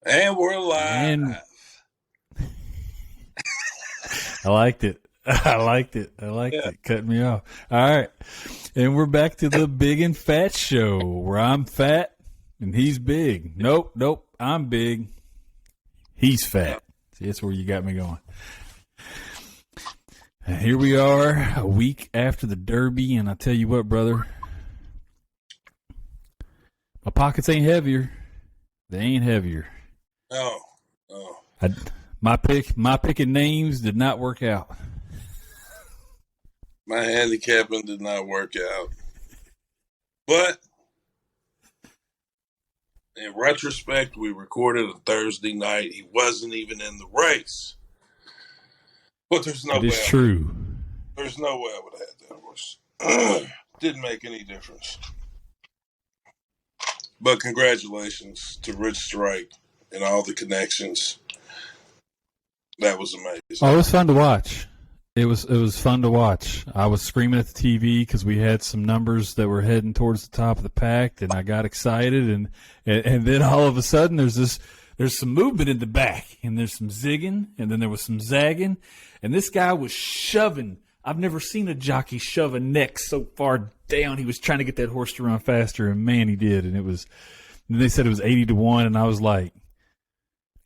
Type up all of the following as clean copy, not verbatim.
And we're live. And I liked it. I liked it. I liked it. Cut me off. All right. And we're back to the Big and Fat Show where I'm fat and he's big. Nope. I'm big. He's fat. See, that's where you got me going. And here we are a week after the Derby. And I tell you what, brother, my pockets ain't heavier. They ain't heavier. No. My picking names did not work out. My handicapping did not work out. But in retrospect, we recorded a Thursday night. He wasn't even in the race. But there's no way. It is true. There's no way I would have had that horse. Didn't make any difference. But congratulations to Rich Strike and all the connections. That was amazing. Oh, it was fun to watch. It was fun to watch. I was screaming at the TV because we had some numbers that were heading towards the top of the pack, and I got excited. And then all of a sudden, there's some movement in the back, and there's some zigging, and then there was some zagging, and this guy was shoving. I've never seen a jockey shove a neck so far down. He was trying to get that horse to run faster, and man, he did. And they said it was 80-1, and I was like,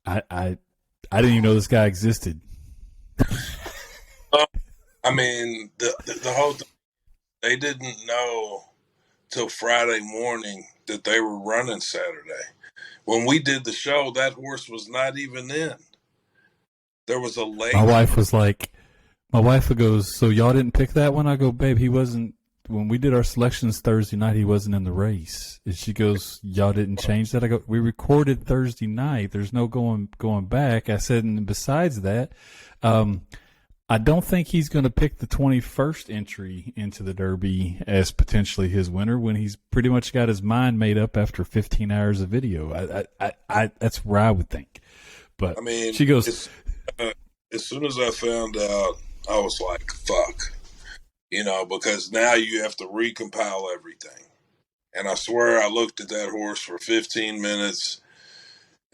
I didn't even know this guy existed. I mean, the whole thing, they didn't know till Friday morning that they were running Saturday. When we did the show, that horse was not even in. There was a late. My wife goes, so y'all didn't pick that one? I go, babe, he wasn't. When we did our selections Thursday night, he wasn't in the race. And she goes, y'all didn't change that? I go, we recorded Thursday night. There's no going back. I said, and besides that, I don't think he's going to pick the 21st entry into the Derby as potentially his winner when he's pretty much got his mind made up after 15 hours of video. I that's where I would think. But I mean, she goes, as soon as I found out, I was like, fuck. Because now you have to recompile everything. And I swear I looked at that horse for 15 minutes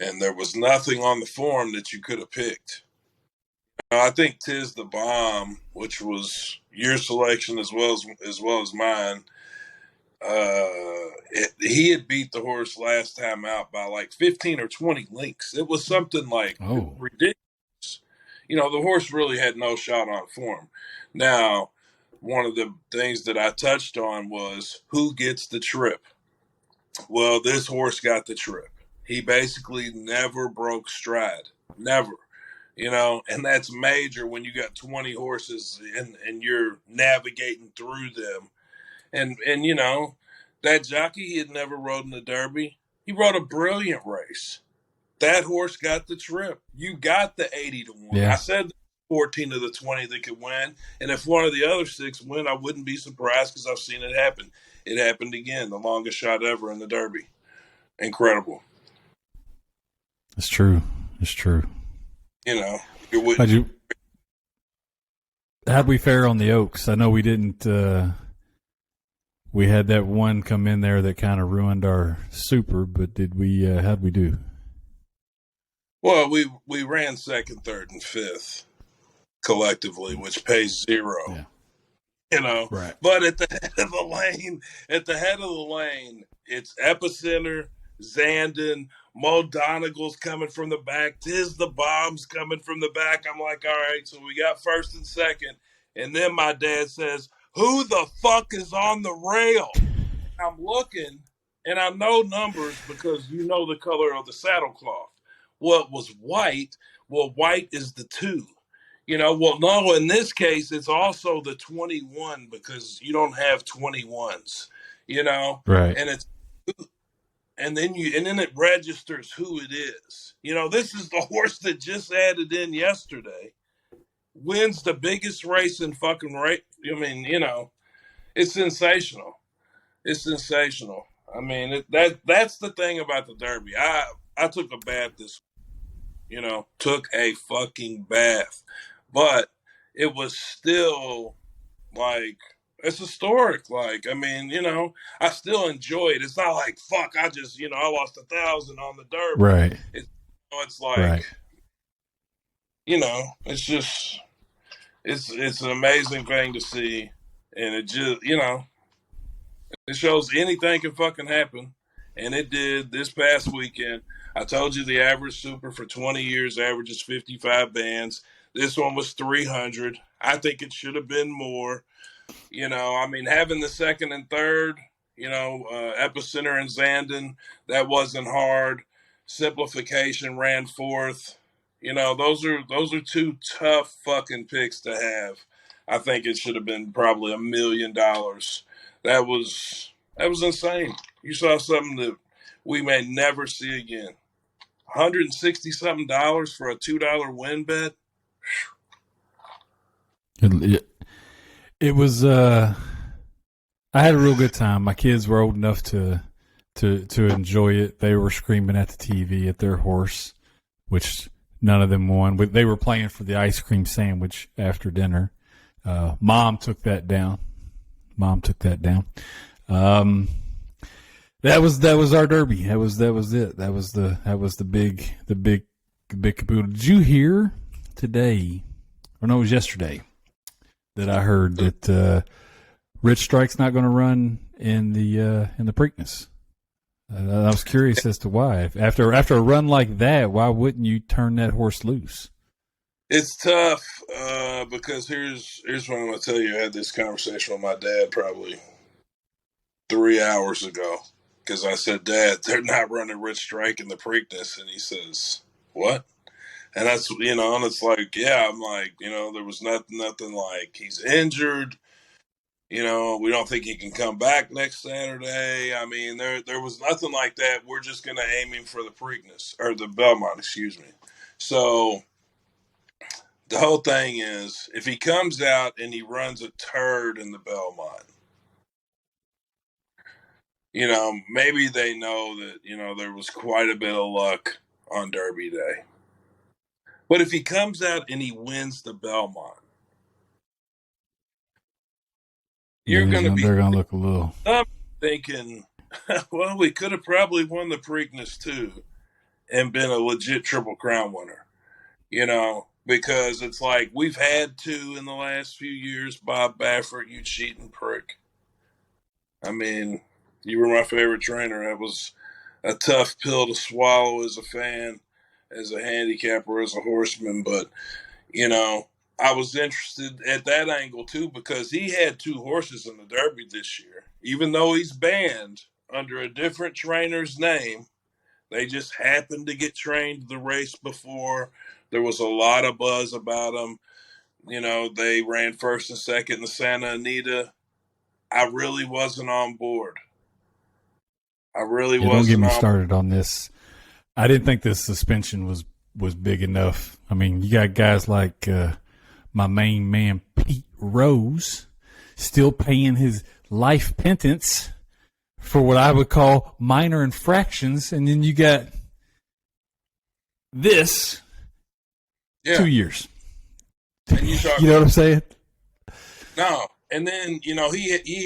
and there was nothing on the form that you could have picked. I think Tiz the Bomb, which was your selection as well as mine, he had beat the horse last time out by like 15 or 20 lengths. It was something like ridiculous. The horse really had no shot on form. Now, one of the things that I touched on was who gets the trip. Well, this horse got the trip. He basically never broke stride. Never. And that's major when you got 20 horses and you're navigating through them. And that jockey, he had never rode in the Derby. He rode a brilliant race. That horse got the trip. You got the 80-1. Yeah. I said 14 of the 20 that could win. And if one of the other 6 win, I wouldn't be surprised because I've seen it happen. It happened again, the longest shot ever in the Derby. Incredible. It's true. How'd we fare on the Oaks? I know we didn't. We had that one come in there that kind of ruined our super, but did we? How'd we do? Well, we ran second, third, and fifth collectively, which pays 0. Yeah. Right. But at the head of the lane, it's Epicenter, Zandon, Mo Donegal's coming from the back. Tiz the Bomb's coming from the back. I'm like, all right, so we got first and second. And then my dad says, who the fuck is on the rail? I'm looking, and I know numbers because you know the color of the saddlecloth. Well, it was white. Well, white is the 2. Well, no, in this case, it's also the 21 because you don't have 21s, Right. And it's, and then it registers who it is. This is the horse that just added in yesterday, wins the biggest race in fucking race. I mean, it's sensational. It's sensational. I mean, that's the thing about the Derby. I took a bath took a fucking bath. But it was still like, it's historic. Like, I mean, I still enjoy it. It's not like, fuck, I just, I lost 1,000 on the Derby. Right. it's like, Right. it's just, it's an amazing thing to see. And it just, it shows anything can fucking happen. And it did this past weekend. I told you the average super for 20 years averages 55 bands. This one was 300. I think it should have been more. I mean, having the second and third, Epicenter and Zandon, that wasn't hard. Simplification ran fourth. Those are two tough fucking picks to have. I think it should have been probably $1 million. That was insane. You saw something that we may never see again. $160 something for a $2 win bet. It was. I had a real good time. My kids were old enough to enjoy it. They were screaming at the TV at their horse, which none of them won. But they were playing for the ice cream sandwich after dinner. Mom took that down. That was our derby. That was it. That was the big caboodle. Did you hear today? Or no, it was yesterday that I heard that Rich Strike's not going to run in the Preakness. I was curious as to why. After a run like that, why wouldn't you turn that horse loose? It's tough because here's what I'm going to tell you. I had this conversation with my dad probably 3 hours ago because I said, Dad, they're not running Rich Strike in the Preakness. And he says, what? And that's, and it's like, yeah, I'm like, there was nothing like he's injured. We don't think he can come back next Saturday. I mean, there was nothing like that. We're just going to aim him for the Preakness, or the Belmont, excuse me. So the whole thing is, if he comes out and he runs a turd in the Belmont, maybe they know that, there was quite a bit of luck on Derby Day. But if he comes out and he wins the Belmont, they're going to look a little. I'm thinking, well, we could have probably won the Preakness too and been a legit Triple Crown winner, because it's like we've had two in the last few years. Bob Baffert, you cheating prick. I mean, you were my favorite trainer. That was a tough pill to swallow as a fan, as a handicapper, as a horseman. But, I was interested at that angle too because he had two horses in the Derby this year. Even though he's banned under a different trainer's name, they just happened to get trained the race before. There was a lot of buzz about them. They ran first and second in the Santa Anita. I really wasn't on board. Don't get me started on this. I didn't think this suspension was big enough. I mean, you got guys like my main man Pete Rose still paying his life penance for what I would call minor infractions, and then you got this 2 years. And you know what I'm saying? No. And then, he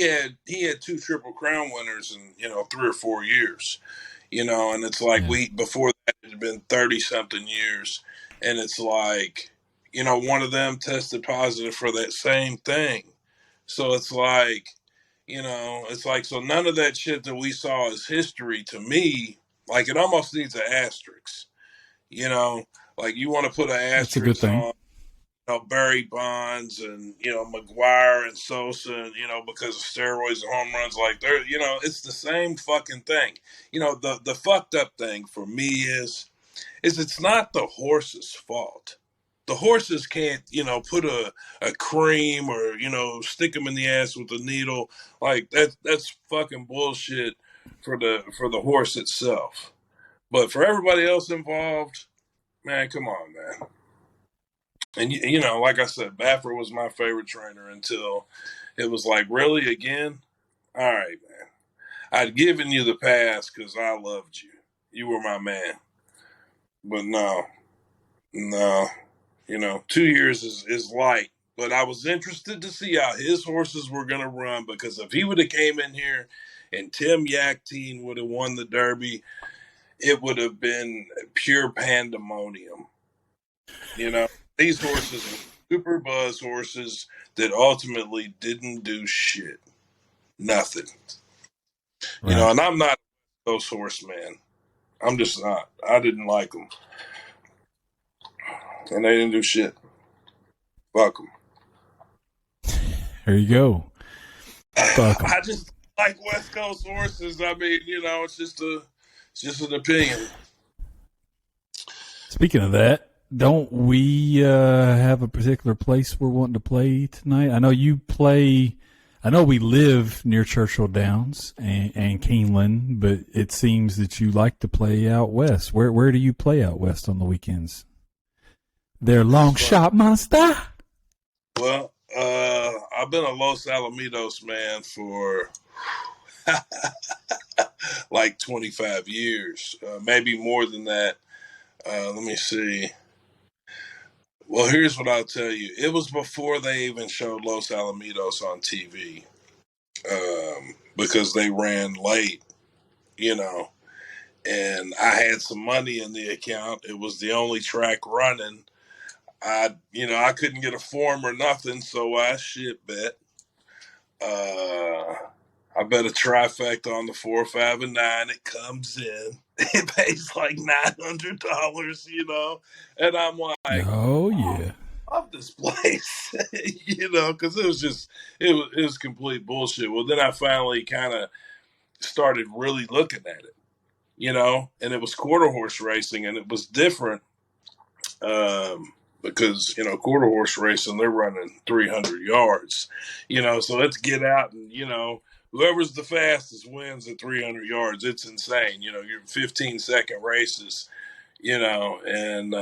had two Triple Crown winners in, 3 or 4 years, and it's like before that it had been 30 something years. And it's like, one of them tested positive for that same thing. So it's like, so none of that shit that we saw as history to me, like it almost needs an asterisk, like you want to put an asterisk on. Barry Bonds and, McGuire and Sosa, and, because of steroids and home runs, like they're, it's the same fucking thing. The fucked up thing for me is it's not the horse's fault. The horses can't, put a cream or, stick them in the ass with a needle. Like that's fucking bullshit for the horse itself. But for everybody else involved, man, come on, man. And, like I said, Baffert was my favorite trainer until it was like, really, again? All right, man. I'd given you the pass because I loved you. You were my man. But no. 2 years is light. But I was interested to see how his horses were going to run because if he would have came in here and Tim Yakteen would have won the Derby it would have been pure pandemonium. You know, these horses were super buzz horses that ultimately didn't do shit. Nothing. Right. You know, and I'm not a West Coast horse man. I'm just not. I didn't like them. And they didn't do shit. Fuck them. There you go. Fuck 'em. I just like West Coast horses. I mean, you know, it's just an opinion. Speaking of that, don't we have a particular place we're wanting to play tonight? I know you play. I know we live near Churchill Downs and Keeneland, but it seems that you like to play out west. Where do you play out west on the weekends? They're long shot monster. Well, I've been a Los Alamitos man for like 25 years, maybe more than that. Let me see. Well, here's what I'll tell you. It was before they even showed Los Alamitos on TV, because they ran late, you know, and I had some money in the account. It was the only track running. I couldn't get a form or nothing, so I shit bet. I bet a trifecta on the 4, 5, and 9. It comes in. It pays like $900, you know, and I'm like, oh yeah, I love this place, you know, because it was complete bullshit. Well, then I finally kind of started really looking at it, you know, and it was quarter horse racing, and it was different. Because, you know, quarter horse racing, they're running 300 yards, you know, so let's get out and, you know, whoever's the fastest wins at 300 yards. It's insane. You know, you're 15-second races, you know, and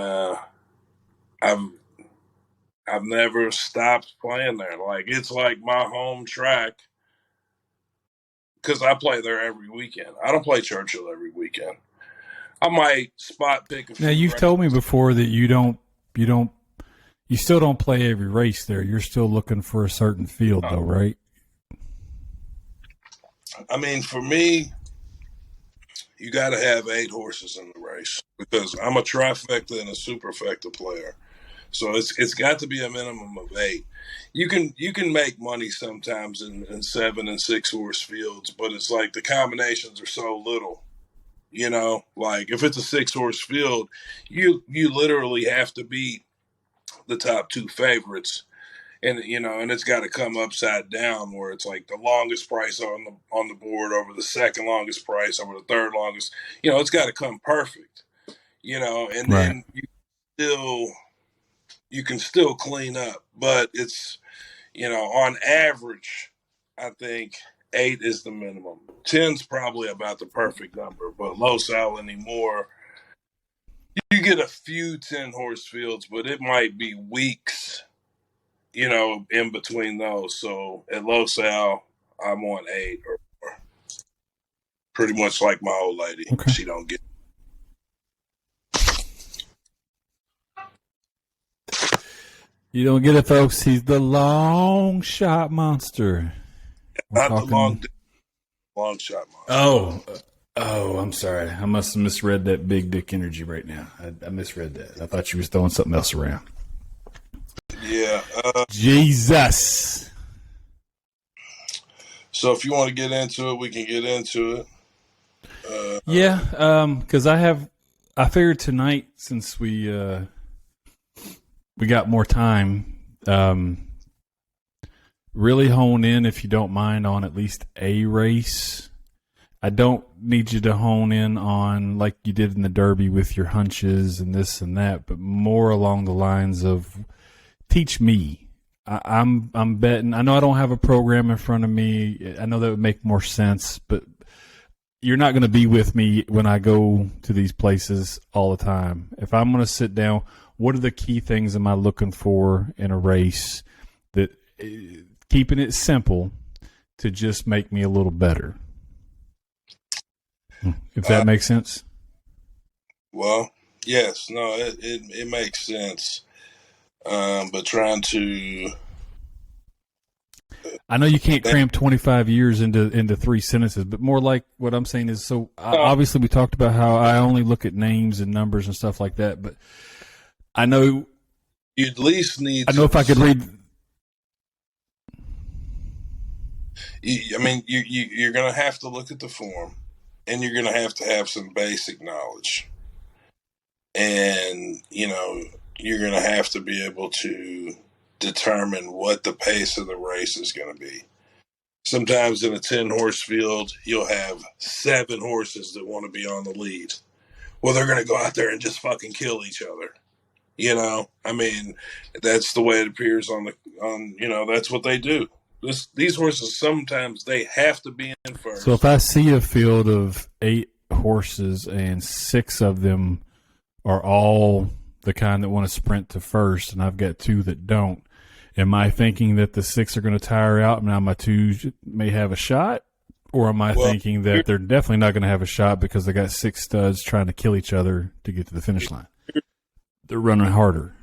I've never stopped playing there. Like, it's like my home track because I play there every weekend. I don't play Churchill every weekend. I might spot pick a few. Now you've told me before that you still don't play every race there. You're still looking for a certain field, though, right? I mean, for me, you got to have 8 horses in the race because I'm a trifecta and a superfecta player. So it's got to be a minimum of 8. You can make money sometimes in 7 and 6 horse fields, but it's like the combinations are so little. You know, like if it's a 6 horse field, you literally have to beat the top 2 favorites, and you know, and it's got to come upside down where it's like the longest price on the board over the second longest price over the third longest. You know, it's got to come perfect. You know, and Right. then you can still clean up, but it's, you know, on average, I think 8 is the minimum. 10's probably about the perfect number, but Los Al anymore, you get a few 10 horse fields, but it might be weeks, you know, in between those. So at Los Al, I'm on 8 or more. Pretty much like my old lady. Okay. She don't get. You don't get it, folks. He's the long shot monster. Not the long shot monster. Oh, I'm sorry. I must have misread that big dick energy right now. I misread that. I thought you was throwing something else around. Yeah. Jesus. So if you want to get into it, we can get into it. Because I figured tonight, since we got more time, really hone in, if you don't mind, on at least a race. I don't need you to hone in on like you did in the Derby with your hunches and this and that, but more along the lines of teach me. I'm betting. I know I don't have a program in front of me. I know that would make more sense, but you're not going to be with me when I go to these places all the time. If I'm going to sit down, what are the key things am I looking for in a race that keeping it simple to just make me a little better? If that makes sense. Well, yes, no, it makes sense. But trying to I know you can't cram 25 years into 3 sentences, but more like what I'm saying is, so obviously we talked about how I only look at names and numbers and stuff like that, but I know you at least need. I know if I could read. You're going to have to look at the form, and you're going to have some basic knowledge, and you're going to have to be able to determine what the pace of the race is going to be. Sometimes in a 10-horse field, you'll have 7 horses that want to be on the lead. Well, they're going to go out there and just fucking kill each other. That's the way it appears on that's what they do. These horses, sometimes they have to be in first. So if I see a field of 8 horses and 6 of them are all the kind that want to sprint to first, and I've got 2 that don't, am I thinking that the 6 are going to tire out and now my 2 may have a shot? Or am I thinking that they're definitely not going to have a shot because they got 6 studs trying to kill each other to get to the finish line? They're running harder.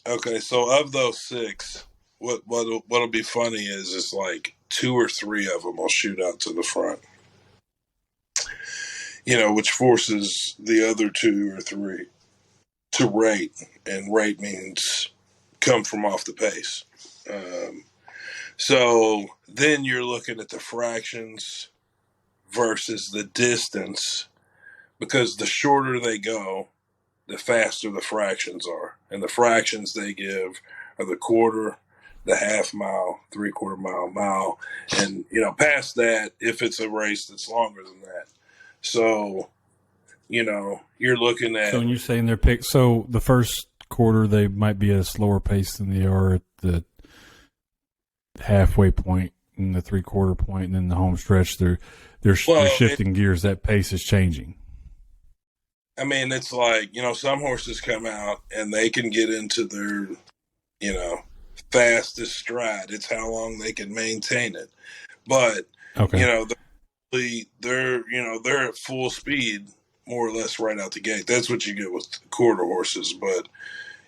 Okay, so of those 6, what'll be funny is like 2 or 3 of them will shoot out to the front. Which forces the other 2 or 3 to rate, and rate means come from off the pace. So then you're looking at the fractions versus the distance, because the shorter they go, the faster the fractions are. And the fractions they give are the quarter, the half mile, 3/4 mile, mile. And, past that, if it's a race that's longer than that. So, you're looking at. So when you're saying they're picked, so the first quarter, they might be at a slower pace than they are at the halfway point and the 3/4 point, and then the home stretch, they're shifting gears. That pace is changing. It's like, some horses come out and they can get into their, fastest stride. It's how long they can maintain it. But, okay. They're at full speed more or less right out the gate. That's what you get with quarter horses. But,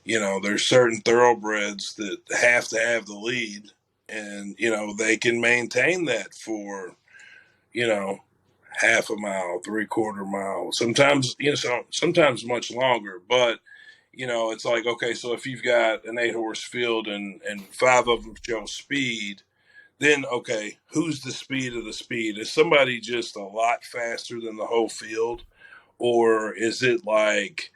there's certain thoroughbreds that have to have the lead, and, they can maintain that for, half a mile, 3/4 mile, sometimes, sometimes much longer. But, it's like, okay, so if you've got an 8-horse field and 5 of them show speed, then, okay, who's the speed of the speed? Is somebody just a lot faster than the whole field? Or is it like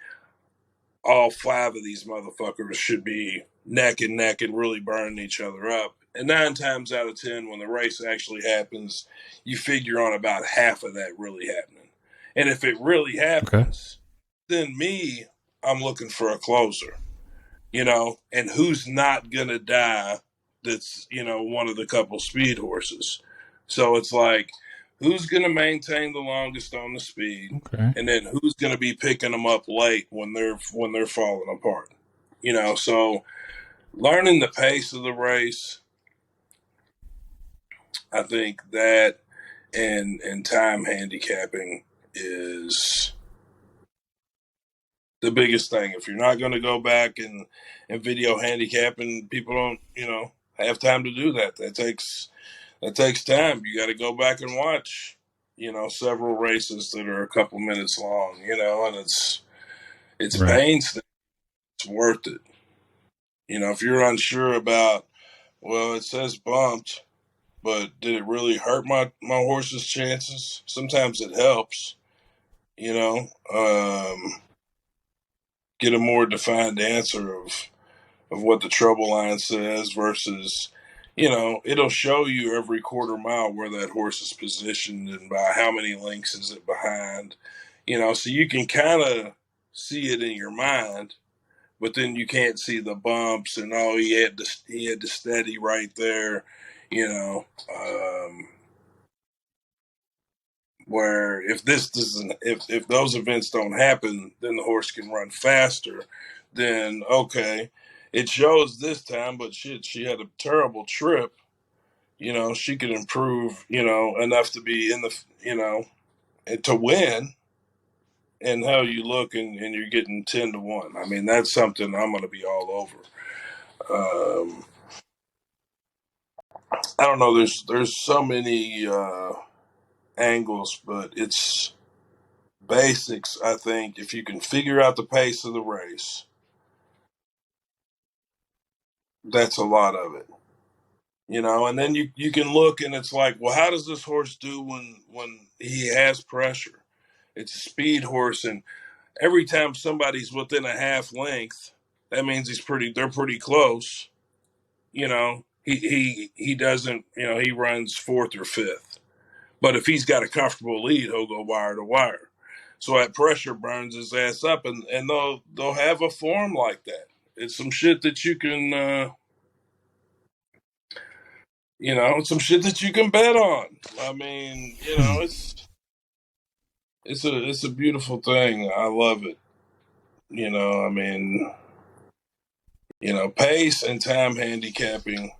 all 5 of these motherfuckers should be neck and neck and really burning each other up? And 9 times out of 10, when the race actually happens, you figure on about half of that really happening. And if it really happens, then I'm looking for a closer, and who's not going to die that's, one of the couple speed horses. So it's like, who's going to maintain the longest on the speed, and then who's going to be picking them up late when they're falling apart. So learning the pace of the race, I think that and time handicapping is the biggest thing. If you're not going to go back and video handicapping, people don't, have time to do that. That takes time. You got to go back and watch, several races that are a couple minutes long, and it's right. painstaking. It's worth it. If you're unsure about, well, it says bumped, but did it really hurt my horse's chances? Sometimes it helps, get a more defined answer of what the trouble line says versus, it'll show you every 1/4 mile where that horse is positioned and by how many lengths is it behind, so you can kind of see it in your mind, but then you can't see the bumps and, he had to steady right there, where if if those events don't happen, then the horse can run faster. Then, okay, it shows this time, but shit, she had a terrible trip. She could improve, enough to be in the, and to win. And how you look, and you're getting 10-1. That's something I'm going to be all over. I don't know. There's so many angles, but it's basics. I think if you can figure out the pace of the race, that's a lot of it. And then you can look and it's like, well, how does this horse do when he has pressure? It's a speed horse, and every time somebody's within a half length, that means they're pretty close. He doesn't, he runs fourth or fifth. But if he's got a comfortable lead, he'll go wire to wire. So that pressure burns his ass up, and they'll have a form like that. It's some shit that you can some shit that you can bet on. I mean, it's a beautiful thing. I love it. I mean, pace and time handicapping,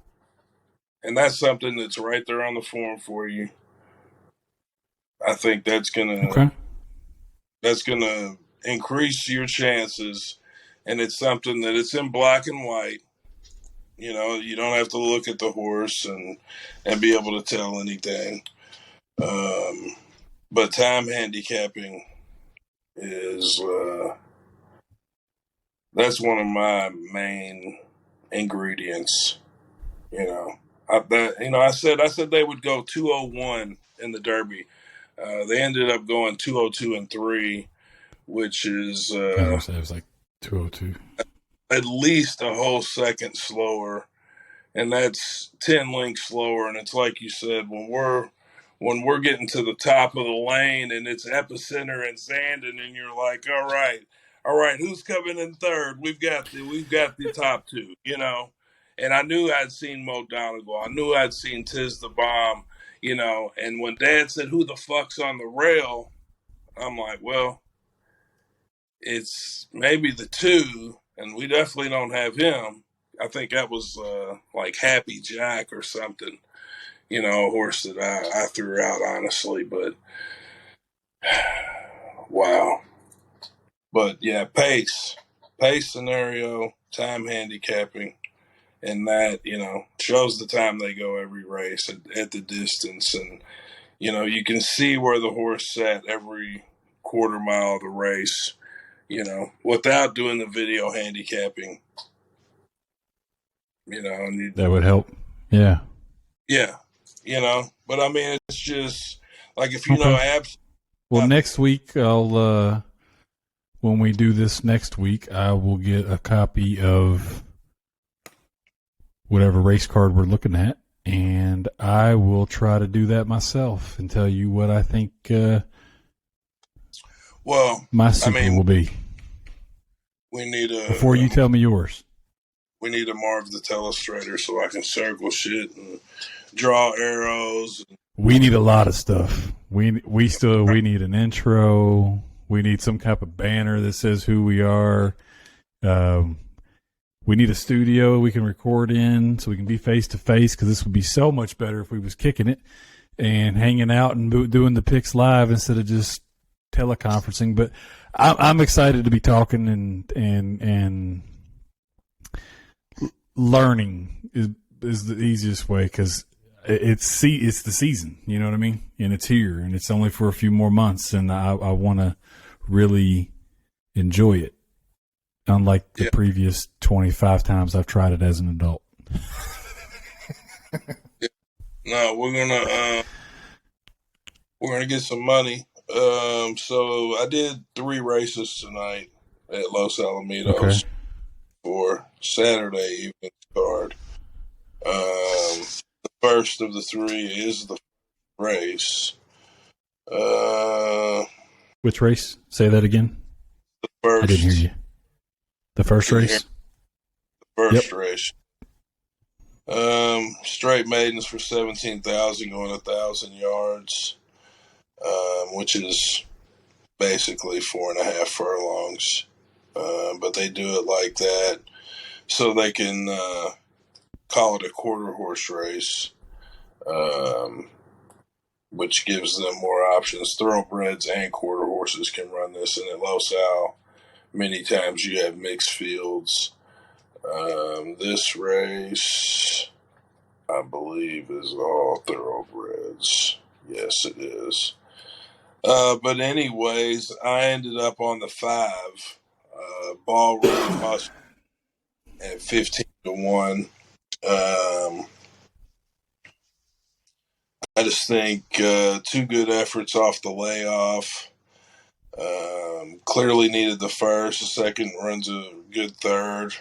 and that's something that's right there on the form for you. I think that's gonna increase your chances, and it's something that it's in black and white. You don't have to look at the horse and be able to tell anything. But time handicapping is that's one of my main ingredients. I said they would go 201 in the Derby. They ended up going 202 and 3, which is it was like 202. At least a whole second slower, and that's 10 lengths slower. And it's like you said, when we're getting to the top of the lane and it's Epicenter and Zandon, and you're like, all right, who's coming in third? We've got the top two, And I knew I'd seen Mo Donegal. I knew I'd seen Tiz the Bomb, And when Dad said, "Who the fuck's on the rail?" I'm like, well, it's maybe the two, and we definitely don't have him. I think that was like Happy Jack or something, a horse that I threw out, honestly. But wow. But yeah, pace scenario, time handicapping, and that, shows the time they go every race at the distance. And, you can see where the horse sat every quarter mile of the race, without doing the video handicapping. That would help. Yeah. Yeah. But I mean, it's just like if you know apps. Well, next week when we do this next week, I will get a copy of whatever race card we're looking at, and I will try to do that myself and tell you what I think my super will be. We need before you tell me yours. We need a Marv the Telestrator so I can circle shit and draw arrows. We need a lot of stuff. We need an intro. We need some type of banner that says who we are. We need a studio we can record in so we can be face to face, because this would be so much better if we was kicking it and hanging out and doing the picks live instead of just teleconferencing. But I'm excited to be talking and learning is the easiest way, because it's the season, you know what I mean? And it's here, and it's only for a few more months, and I want to really enjoy it, unlike the previous 25 times I've tried it as an adult. No, we're gonna get some money. So I did 3 races tonight at Los Alamitos for Saturday evening card. The first of the 3 is the race. Which race? Say that again. The first. I didn't hear you. The first race? The first race. Straight maidens for 17,000 going 1,000 yards, which is basically 4.5 furlongs. But they do it like that so they can call it a quarter horse race, which gives them more options. Thoroughbreds and quarter horses can run this, and at Los Al, many times you have mixed fields. This race, I believe is all thoroughbreds. Yes, it is. But anyways, I ended up on the 5. Ball Road Must at 15-1. I just think 2 good efforts off the layoff. Clearly needed the first. The second runs a good third.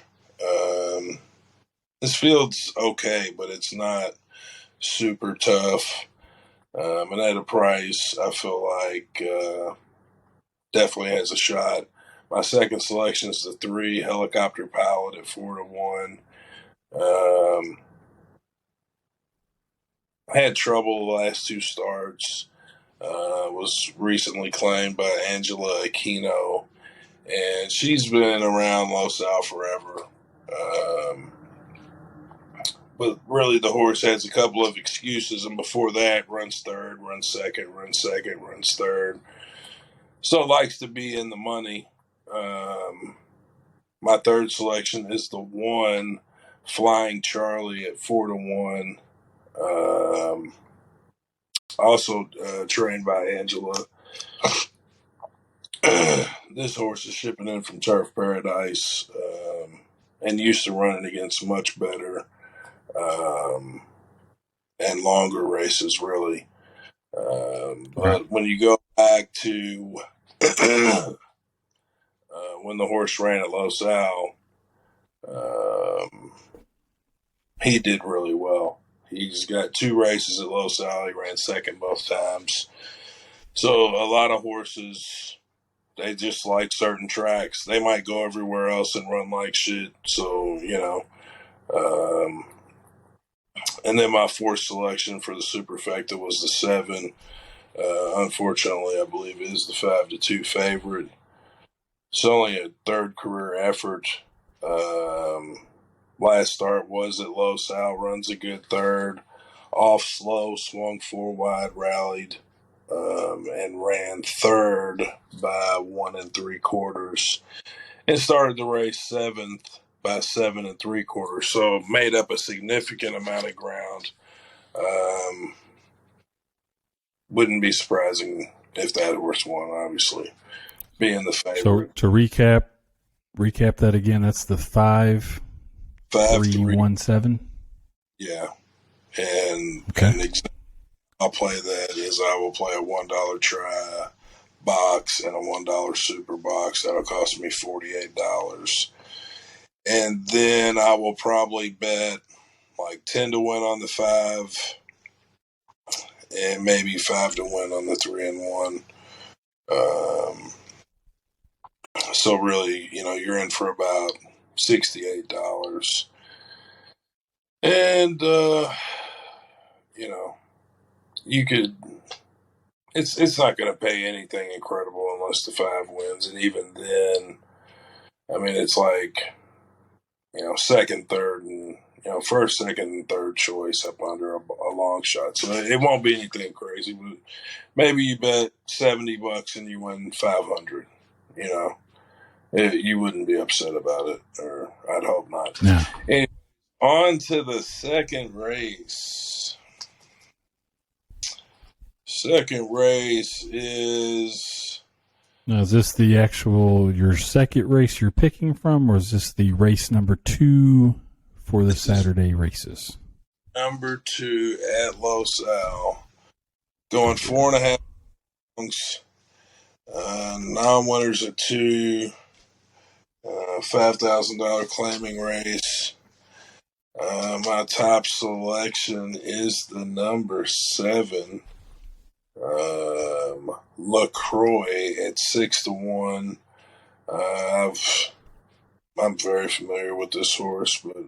This field's okay, but it's not super tough. And at a price, I feel like definitely has a shot. My second selection is the 3 Helicopter Pilot at 4-1. I had trouble the last 2 starts. Was recently claimed by Angela Aquino, and she's been around Los Al forever. But really, the horse has a couple of excuses, and before that, runs third, runs second, runs second, runs third. So likes to be in the money. My third selection is the 1 Flying Charlie at 4-1. Also trained by Angela. This horse is shipping in from Turf Paradise and used to running against much better and longer races, really. But when you go back to when the horse ran at Los Al, he did really well. He's got 2 races at Los Al. He ran second both times. So a lot of horses, they just like certain tracks. They might go everywhere else and run like shit. So, and then my 4th selection for the Superfecta was the 7. Unfortunately, I believe it is the 5-2 favorite. It's only a 3rd career effort. Last start was at Los Al, runs a good 3rd. Off slow, swung 4 wide, rallied, and ran 3rd by 1 3/4. And started the race 7th by 7 3/4. So made up a significant amount of ground. Wouldn't be surprising if that horse won, obviously, being the favorite. So to recap that again, that's the 5-3-1-7. Yeah. And, okay. And I'll play that is I will play a $1 try box and a $1 super box. That'll cost me $48. And then I will probably bet like 10-1 on the 5 and maybe 5-1 on the 3-1. So really, you're in for about $68. And, you could, it's not going to pay anything incredible unless the 5 wins. And even then, I mean, it's like, second, third, and, first, second, and third choice up under a long shot. So it won't be anything crazy, but maybe you bet $70 and you win 500, you wouldn't be upset about it, or I'd hope not. No. Anyway, on to the second race. Second race is... Now, is this the actual, your second race you're picking from, or is this the race number 2 for the Saturday races? Number 2 at Los Al. Going 4.5 longs. Non-winners at 2. $5,000 claiming race. My top selection is the number 7. LaCroix at 6-1. I'm very familiar with this horse, but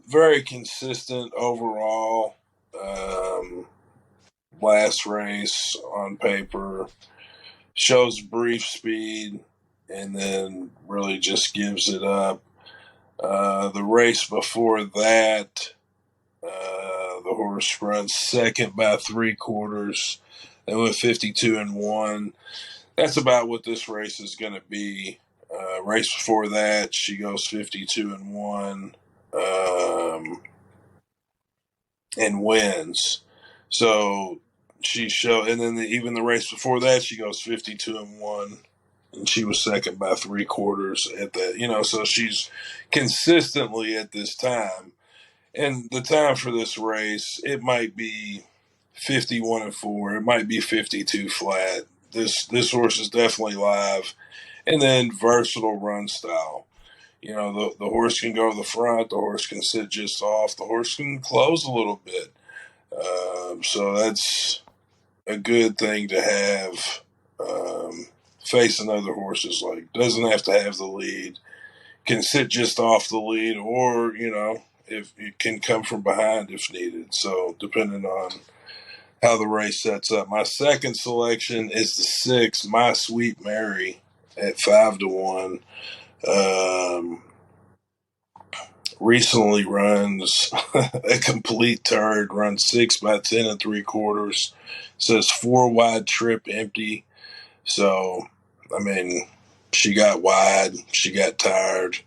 very consistent overall. Last race on paper shows brief speed and then really just gives it up. The race before that, the horse runs second by 3/4. They went 52-1. That's about what this race is going to be. Race before that, she goes 52-1. and wins. So she showed, and then even the race before that, she goes 52-1, and she was second by 3/4 at that. So she's consistently at this time, and the time for this race, it might be 51-4, it might be 52 flat. This horse is definitely live, and then versatile run style. The horse can go to the front, the horse can sit just off, the horse can close a little bit. So that's a good thing to have. Facing other horses, like, doesn't have to have the lead, can sit just off the lead, or if it can come from behind if needed. So depending on how the race sets up. My second selection is the 6, My Sweet Mary, at 5-1. Recently runs a complete turd, runs 6 by 10 3/4. Says 4 wide trip empty. So, she got wide, she got tired.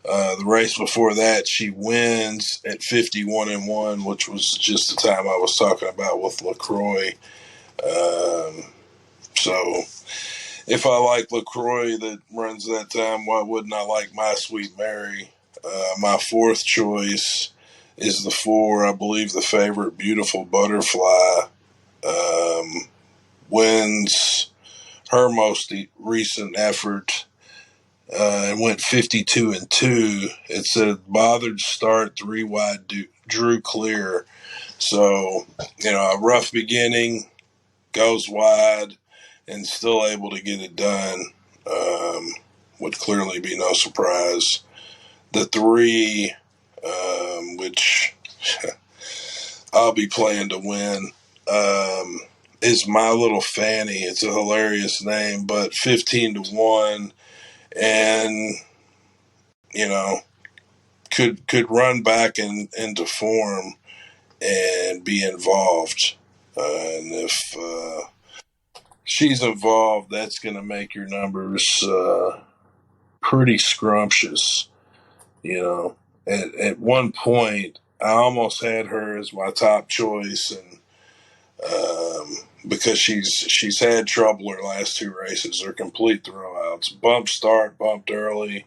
The race before that, she wins at 51-1, which was just the time I was talking about with LaCroix. So, if I like LaCroix that runs that time, why wouldn't I like My Sweet Mary? My fourth choice is the 4, I believe the favorite, Beautiful Butterfly. Wins her most recent effort and went 52-2. It said bothered start, 3 wide, drew clear. So, a rough beginning, goes wide, and still able to get it done. Would clearly be no surprise. The 3, which I'll be playing to win, is My Little Fanny. It's a hilarious name, but 15-1, and could run back into form and be involved. And if she's involved, that's going to make your numbers pretty scrumptious. At one point, I almost had her as my top choice, and because she's had trouble her last 2 races. They're complete throwouts. Bump start, bumped early,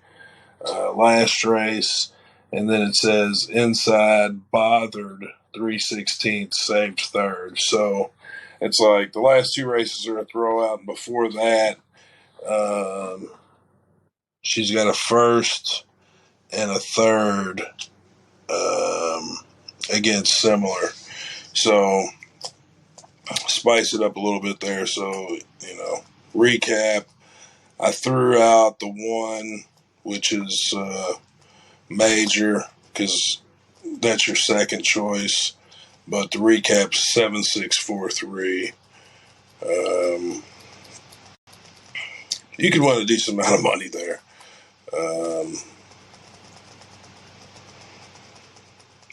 last race, and then it says inside, bothered 3/16, saved third. So it's like the last 2 races are a throwout, and before that, she's got a first and a third against similar. So spice it up a little bit there. So, recap. I threw out the 1, which is major, because that's your second choice. But the recap's 7, 6, 4, 3. You could win a decent amount of money there.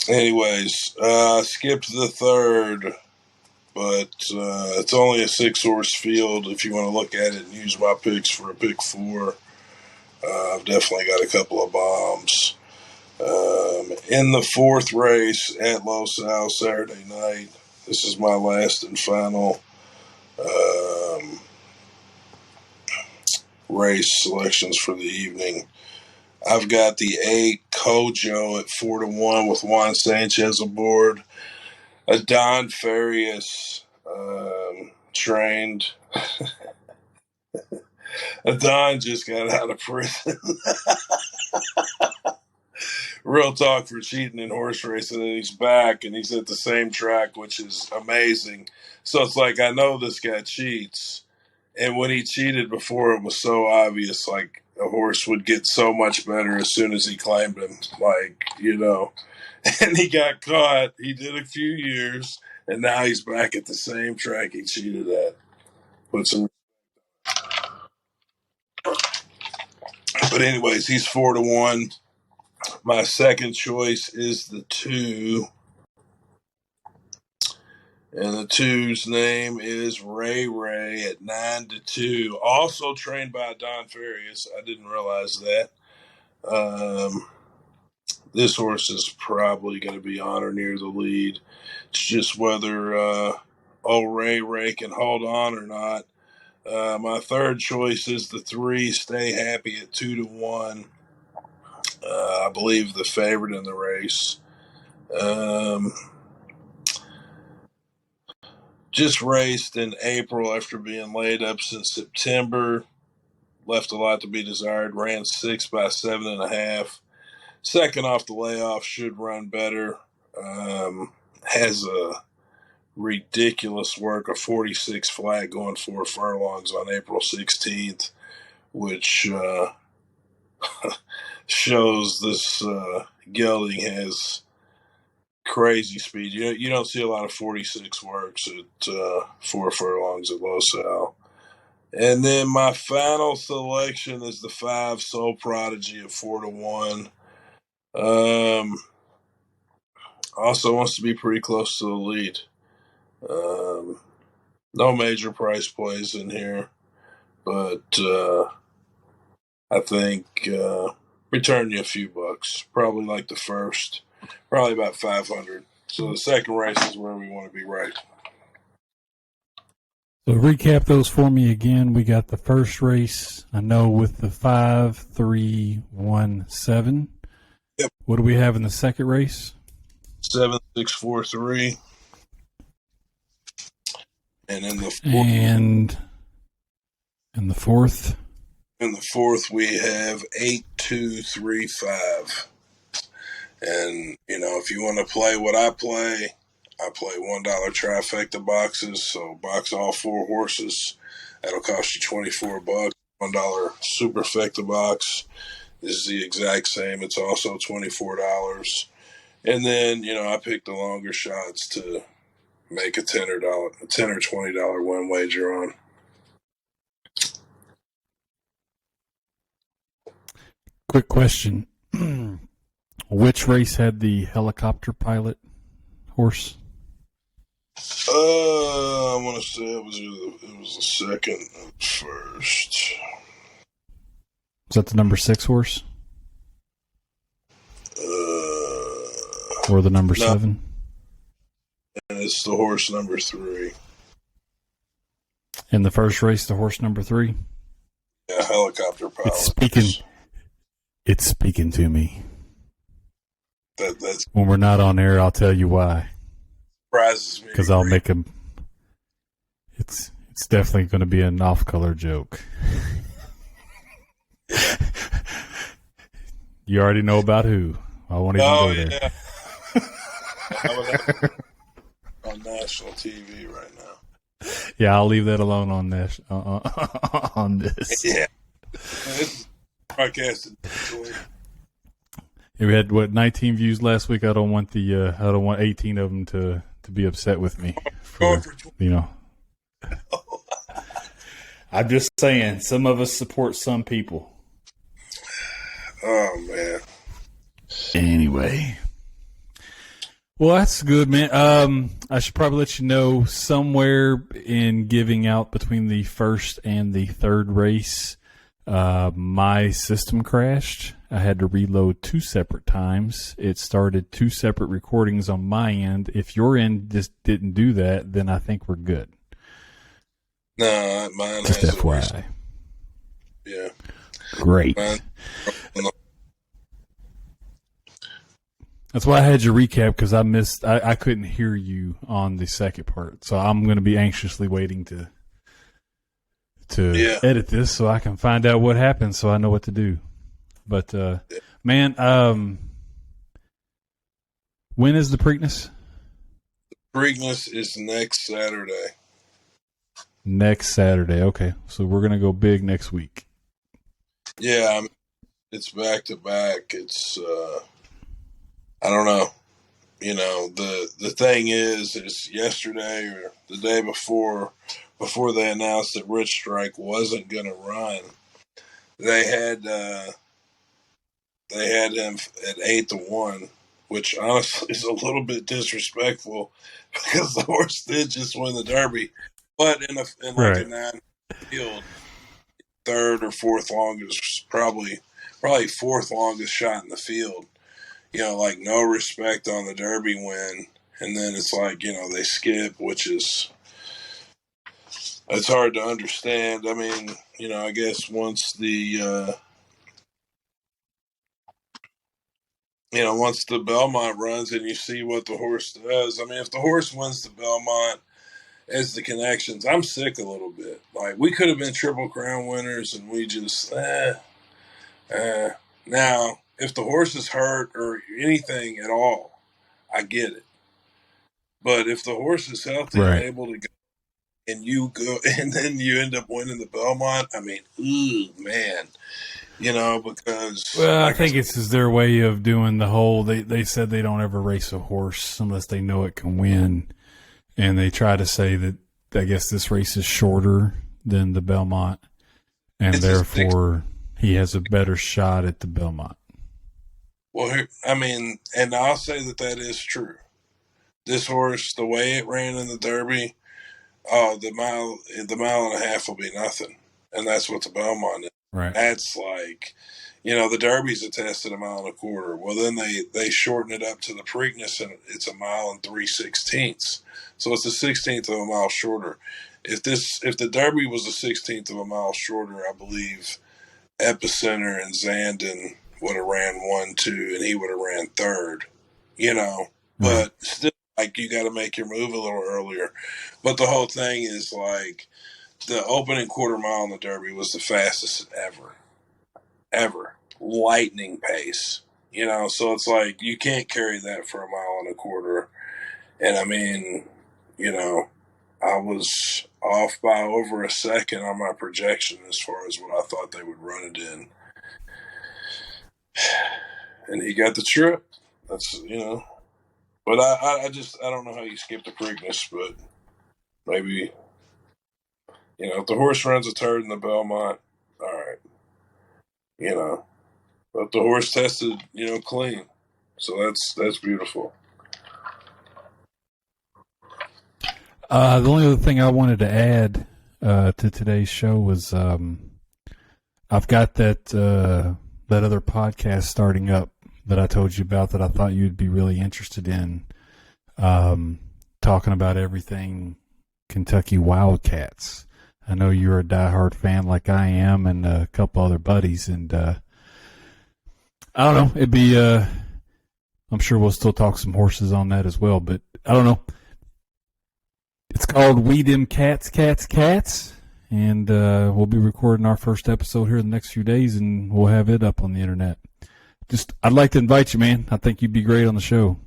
Anyways, skipped the third, but it's only a 6-horse field if you want to look at it and use my picks for a pick 4. I've definitely got a couple of bombs. In the 4th race at Los Al Saturday night, this is my last and final race selections for the evening. I've got the 8 Kojo at 4-1 with Juan Sanchez aboard. A Don Farias trained. A Don just got out of prison. Real talk for cheating in horse racing, and he's back, and he's at the same track, which is amazing. So it's like, I know this guy cheats, and when he cheated before, it was so obvious, like, a horse would get so much better as soon as he claimed him, and he got caught. He did a few years, and now he's back at the same track he cheated at. But anyways, he's 4-1. My second choice is the 2. And the 2's name is Ray Ray at 9-2. Also trained by Don Farias. I didn't realize that. this horse is probably going to be on or near the lead. It's just whether old Ray can hold on or not. My third choice is the 3, Stay Happy at 2-1. I believe the favorite in the race. Just raced in April after being laid up since September. Left a lot to be desired. Ran 6 by 7.5. Second off the layoff, should run better. Has a ridiculous work, a 46 flat going 4 furlongs on April 16th, which shows this gelding has crazy speed. You don't see a lot of 46 works at 4 furlongs at Los Al. And then my final selection is the 5, Soul Prodigy at 4-1. Also wants to be pretty close to the lead. No major price plays in here, but I think return you a few bucks. Probably like the first, probably about 500. So the second race is where we want to be right. So recap those for me again. We got the first race, I know, with the 5, 3, 1, 7. Yep. What do we have in the second race? 7, 6, 4, 3. And in the fourth, and the fourth? In the fourth, we have 8, 2, 3, 5. And, if you want to play what I play $1 trifecta boxes. So box all 4 horses. That'll cost you $24. $1 superfecta box is the exact same. It's also $24. And then, I picked the longer shots to make a $10 or $20 win wager on. Quick question. Which race had the helicopter pilot horse? I want to say it was the second and first. Is that the number 6 horse? Or the number 7? And it's the horse number 3. In the first race, the horse number 3? Yeah, helicopter pilot. It's speaking to me. That's when we're not on air, I'll tell you why. Surprises me. Because I'll make him. It's definitely going to be an off-color joke. You already know about who. I won't even go there. Yeah. I would have on national TV right now. Yeah, I'll leave that alone on this. On this. Yeah. It's broadcasted. We had 19 views last week. I don't want 18 of them to be upset with me. I'm just saying, some of us support some people. Oh man. Anyway. Well, that's good, man. I should probably let you know somewhere in giving out between the first and the third race, my system crashed. I had to reload 2 separate times. It started 2 separate recordings on my end. If your end just didn't do that, then I think we're good. No, mine just has FYI. Yeah. Great. That's why I had you recap, because I couldn't hear you on the second part. So I'm going to be anxiously waiting to edit this so I can find out what happened so I know what to do. But, man, when is the Preakness? The Preakness is next Saturday. Next Saturday, okay. So we're going to go big next week. Yeah, it's back to back. It's, I don't know. The thing is yesterday or the day before they announced that Rich Strike wasn't going to run, they had him at 8-1, which honestly is a little bit disrespectful because the horse did just win the Derby, but in a 9 field, third or fourth longest, probably fourth longest shot in the field. like no respect on the Derby win. And then it's like, they skip, which is, it's hard to understand. I mean, I guess once once the Belmont runs and you see what the horse does, I mean, if the horse wins the Belmont as the connections, I'm sick a little bit. Like, we could have been Triple Crown winners and we just, Now, if the horse is hurt or anything at all, I get it. But if the horse is healthy and able to go, and you go, and then you end up winning the Belmont, I mean, ooh, man. Because... Well, I think it's their way of doing the whole, they said they don't ever race a horse unless they know it can win. And they try to say that, I guess this race is shorter than the Belmont. And therefore, he has a better shot at the Belmont. Well, I mean, and I'll say that is true. This horse, the way it ran in the Derby, the mile and a half will be nothing. And that's what the Belmont is. Right. That's like, the Derby's attested a mile and a quarter. Well, then they shorten it up to the Preakness, and it's a mile and 3/16. So it's a 16th of a mile shorter. If the Derby was a 16th of a mile shorter, I believe Epicenter and Zandon would have ran 1-2, and he would have ran third. But still, like, you got to make your move a little earlier. But the whole thing is like, the opening quarter mile in the Derby was the fastest ever. Lightning pace. So it's like, you can't carry that for a mile and a quarter. And I mean, I was off by over a second on my projection as far as what I thought they would run it in. And he got the trip. That's, But I don't know how you skip the Preakness, but maybe, if the horse runs a turd in the Belmont, all right. But the horse tested, clean. So that's beautiful. The only other thing I wanted to add to today's show was I've got that other podcast starting up that I told you about that I thought you'd be really interested in, talking about everything Kentucky Wildcats. I know you're a diehard fan like I am, and a couple other buddies, and I don't know. It'd be I'm sure we'll still talk some horses on that as well, but I don't know. It's called We Dem Cats, and we'll be recording our first episode here in the next few days, and we'll have it up on the internet. I'd like to invite you, man. I think you'd be great on the show.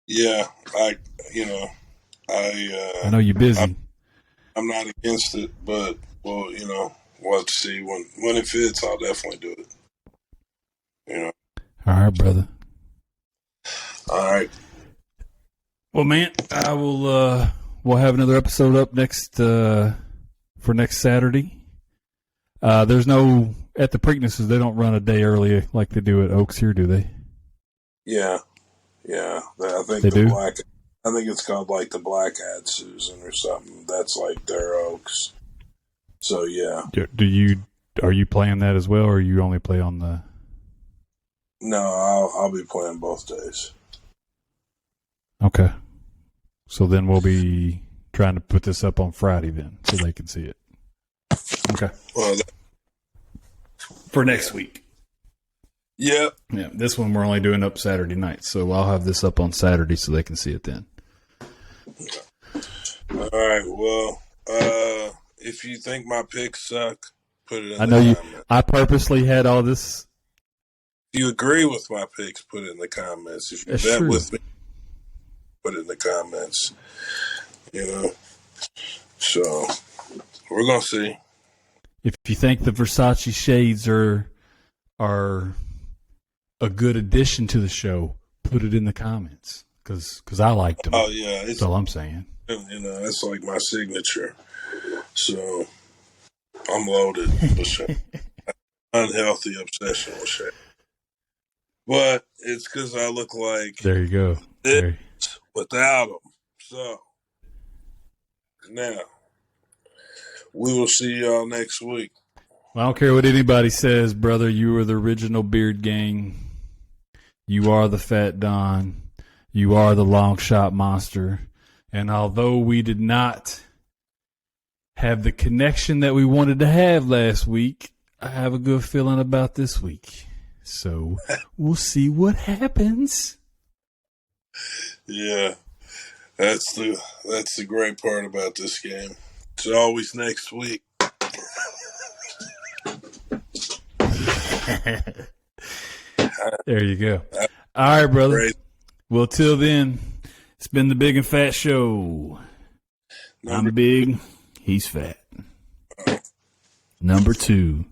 Yeah, I know you're busy. I'm not against it, but we'll have to see when it fits. I'll definitely do it. All right, brother. All right. Well, man, I will. We'll have another episode up for next Saturday. There's no at the Preaknesses. They don't run a day early like they do at Oaks here, do they? Yeah. I think they do. I think it's called like the Black Hat Susan or something. That's like their Oaks. So yeah. Are you playing that as well, or you only play on the? No, I'll be playing both days. Okay. So then we'll be trying to put this up on Friday then, so they can see it. Okay. Well, for next week. Yep. Yeah. This one we're only doing up Saturday night, so I'll have this up on Saturday so they can see it then. All right. Well, if you think my picks suck, put it in the comments. I purposely had all this. If you agree with my picks, put it in the comments. If you bet with me, put it in the comments. So we're gonna see. If you think the Versace shades are a good addition to the show, put it in the comments because I liked them. Oh yeah, that's all I'm saying. That's like my signature. So I'm loaded with shade. Unhealthy obsession with shade. But it's because I look like there you go. Without them. So now we will see y'all next week. Well, I don't care what anybody says, brother. You were the original Beard Gang. You are the Fat Don. You are the long shot monster. And although we did not have the connection that we wanted to have last week, I have a good feeling about this week. So we'll see what happens. Yeah, that's the great part about this game. It's always next week. There you go. All right, brother. Great. Well, till then, it's been the Big and Fat Show. I'm big, he's fat. Number 2.